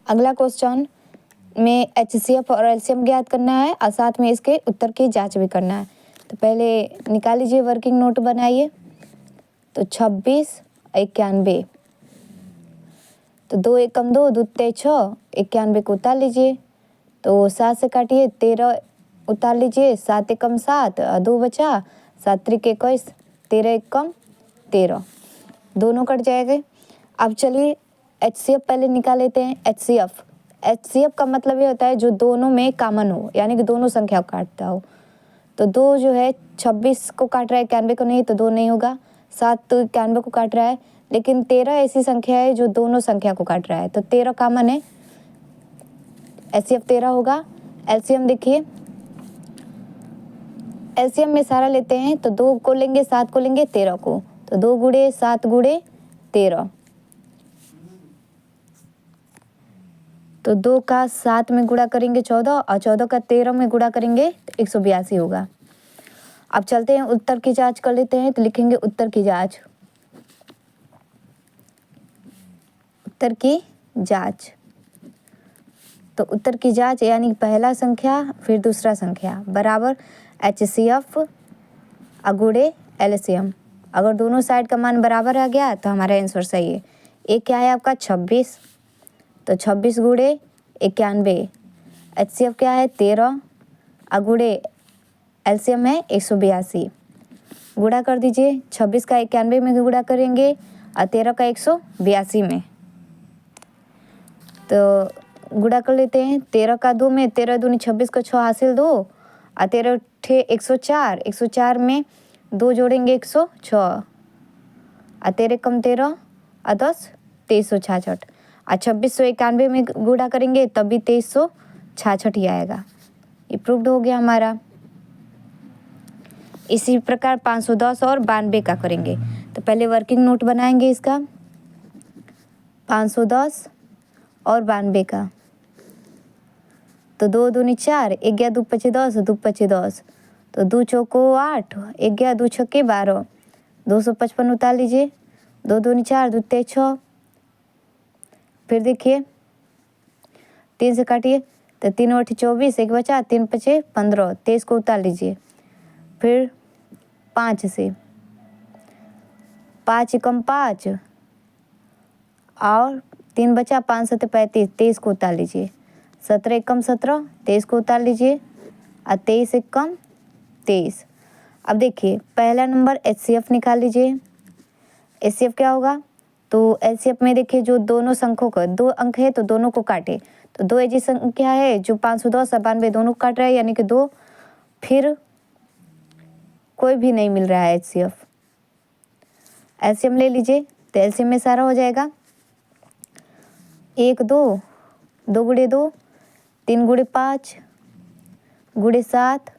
अगला क्वेश्चन में HCF और LCM ज्ञात करना है और साथ में इसके उत्तर की जांच भी करना है। तो पहले निकाल लीजिए, वर्किंग नोट बनाइए। तो 26 91, तो 2 एकम 2, 2 ते 6, 91 को उतार लीजिए। तो 7 से काटिए, 13 उतार लीजिए, 7 एकम 7 और 2 बचा, 7 त्रिक 21, 13 एकम 13, दोनों कट जाएंगे। अब चलिए HCF पहले निकाल लेते हैं। HCF का मतलब ये होता है जो दोनों में कॉमन हो, यानी कि दोनों संख्या को काटता हो। तो 2 जो है 26 को काट रहा है, 91 को नहीं, तो 2 नहीं होगा। 7 तो 91 को काट रहा है, लेकिन 13 ऐसी संख्या है जो दोनों संख्या को काट रहा है, तो 13 कॉमन है, HCF 13 होगा। LCM देखिए, LCM में सारा लेते हैं तो 2 को लेंगे, 7 को लेंगे, 13 को, तो 2 गुणे 7 गुणे 13, तो 2 का 7 में गुणा करेंगे 14 और 14 का 13 में गुणा करेंगे तो 182 होगा। अब चलते हैं उत्तर की जांच कर लेते हैं। तो लिखेंगे उत्तर की जांच, उत्तर की जांच। तो उत्तर की जांच यानी पहला संख्या फिर दूसरा संख्या बराबर HCF गुणे LCM। अगर दोनों साइड का मान बराबर आ गया तो हमारा आंसर सही है। एक क्या है आपका 26, तो 26 गुणे 91, HCF क्या है 13 गुणे LCM है 182। गुणा कर दीजिए, 26 का 91 में गुणा करेंगे और 13 का 182 में, तो गुणा कर लेते हैं। 13 का 2 में, 13 दूनी 26 को 6 हासिल 2 और 13 ठे 104, 104 में 2 जोड़ेंगे 106 और 13 कम 13 और 10 2366 और 2691 में गुणा करेंगे तब भी 2366 ही आएगा। ये प्रूव्ड हो गया हमारा। इसी प्रकार 510 और 92 का करेंगे। तो पहले वर्किंग नोट बनाएंगे इसका, 510 और 92 का। तो 2 दूनी 4, 1 गया 2 पचे 10, 2 पचे 10, तो 2 चौको 8, 1 गया 2 छक्के 12, 255 उतार लीजिए। 2 दूनी 4, 2 ते 6, फिर देखिए 3 से काटिए, तो 3 8 24, 1 बचा, 3 पचे 15, 23 को उतार लीजिए। फिर 5 से, 5 एकम 5 और 3 बचा, 5 7 35, 23 को उतार लीजिए। 17 एकम 17, 23 को उतार लीजिए और 23 एकम 23। अब देखिए पहला नंबर HCF निकाल लीजिए। HCF क्या होगा, तो LCF में देखिए जो दोनों संख्यों का 2 अंक है तो दोनों को काटे, तो 2 ऐसी संख्या है जो 510 और 92 दोनों को काट रहा है, यानी कि 2, फिर कोई भी नहीं मिल रहा है HCF। LCM ले लीजिए, तो LCM में सारा हो जाएगा 1 2, 2 गुणे 2, 3 गुणे 5 गुणे 7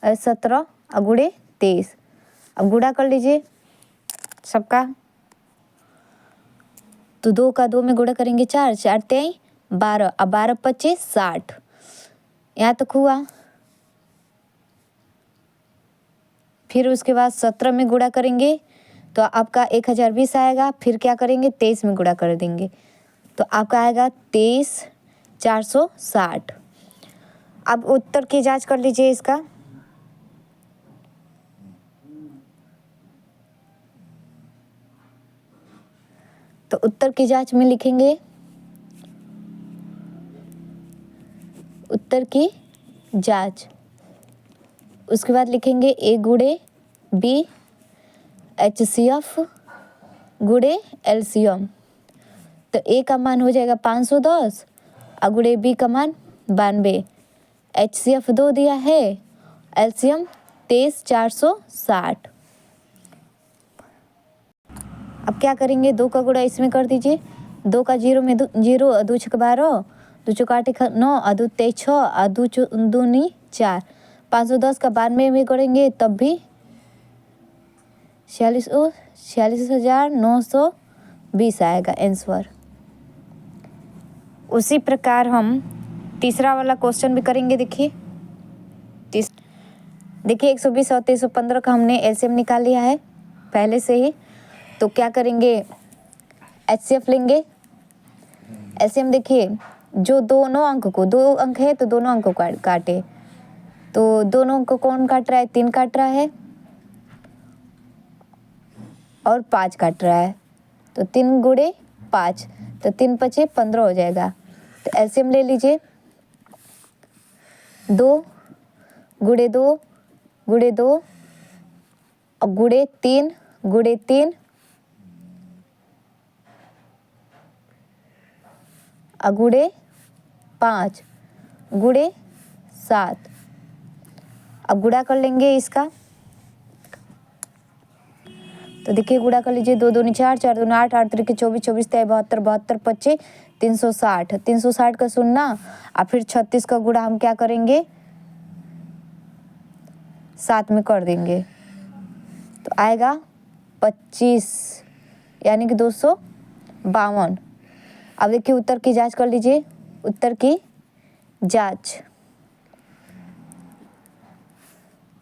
और 17 और गुणे 23। अब गुणा कर लीजिए सबका, तो 2 का 2 में गुणा करेंगे 4, 4 तेई 12 और 12 25 60, यहाँ तक हुआ। फिर उसके बाद 17 में गुणा करेंगे तो आपका 1020 आएगा। फिर क्या करेंगे 23 में गुणा कर देंगे तो आपका आएगा 23,460। अब उत्तर की जांच कर लीजिए इसका। तो उत्तर की जांच में लिखेंगे उत्तर की जांच, उसके बाद लिखेंगे A गुणे B HCF गुणे LCM। तो A का मान हो जाएगा 510 और गुणे B का मान 92, HCF 2 दिया है, LCM 23,460। अब क्या करेंगे, 2 का गुणा इसमें कर दीजिए। 2 का 0 में 0, 2 छक 12, 2 चौक 8 9 और 2 तेईस 6 और 2 दूनी 4, 510 का 92 में करेंगे तब भी 46,920 आएगा आंसर। उसी प्रकार हम तीसरा वाला क्वेश्चन भी करेंगे। देखिए 120 और 315 का हमने LCM निकाल लिया है पहले से ही। तो क्या करेंगे, HCF लेंगे। एलसीएम देखिए, जो दोनों अंक को, 2 अंक है तो दोनों अंक को काटे, तो दोनों अंक को कौन काट रहा है? 3 काट रहा है और 5 काट रहा है, तो 3 गुणे 5, तो 3 पचे 15 हो जाएगा। तो एलसीएम ले लीजिए, 2 गुणे 2 गुणे 2 और गुणे 3 गुणे 3 और गुणे 5 गुणे 7। अब गुणा कर लेंगे इसका, तो देखिए गुणा कर लीजिए, 2 दूनी 4, 4 दूनी 8, 8 त्रिके 24, 24 तेईस 72, 72 पच्चे 360, 360 का सुनना और फिर 36 का गुणा हम क्या करेंगे? 7 में कर देंगे, तो आएगा 25, यानी कि 252। अब देखिए उत्तर की जांच कर लीजिए, उत्तर की जांच,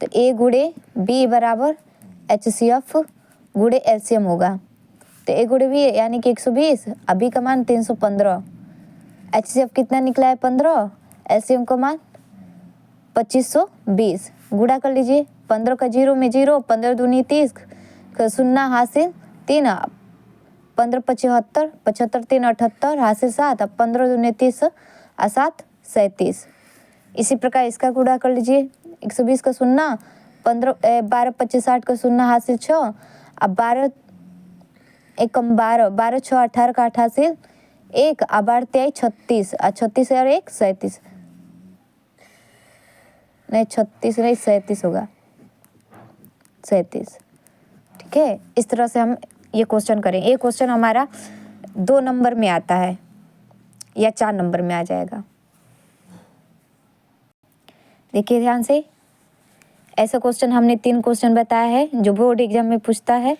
तो ए गुणे बी बराबर HCF गुणे एलसीएम होगा, तो ए गुणे बी यानी कि 120, अभी का मान 315, HCF कितना निकला है? 15, एलसीएम का मान 2520। गुणा कर लीजिए, 15 का 0 में 0, 15 दूनी 30 का सुन्ना हासिल 3, 15 75, 75 3 78 हासिल 7, अब 15 दूनी 30 और 7 37। इसी प्रकार इसका गुणा कर लीजिए, 120 का सुन्ना 15 12 25 60 का सुन्ना हासिल 6, अब 12 एकम 12, 12 6 18 का 8 हासिल 1, अब 12 36 और 36 और 1 37, नहीं 36 नहीं 37 होगा, 37। ठीक है, इस तरह से हम ये क्वेश्चन करें। ये क्वेश्चन हमारा 2 नंबर में आता है या 4 नंबर में आ जाएगा। देखिए ध्यान से, ऐसा क्वेश्चन हमने 3 क्वेश्चन बताया है जो बोर्ड एग्जाम में पूछता है।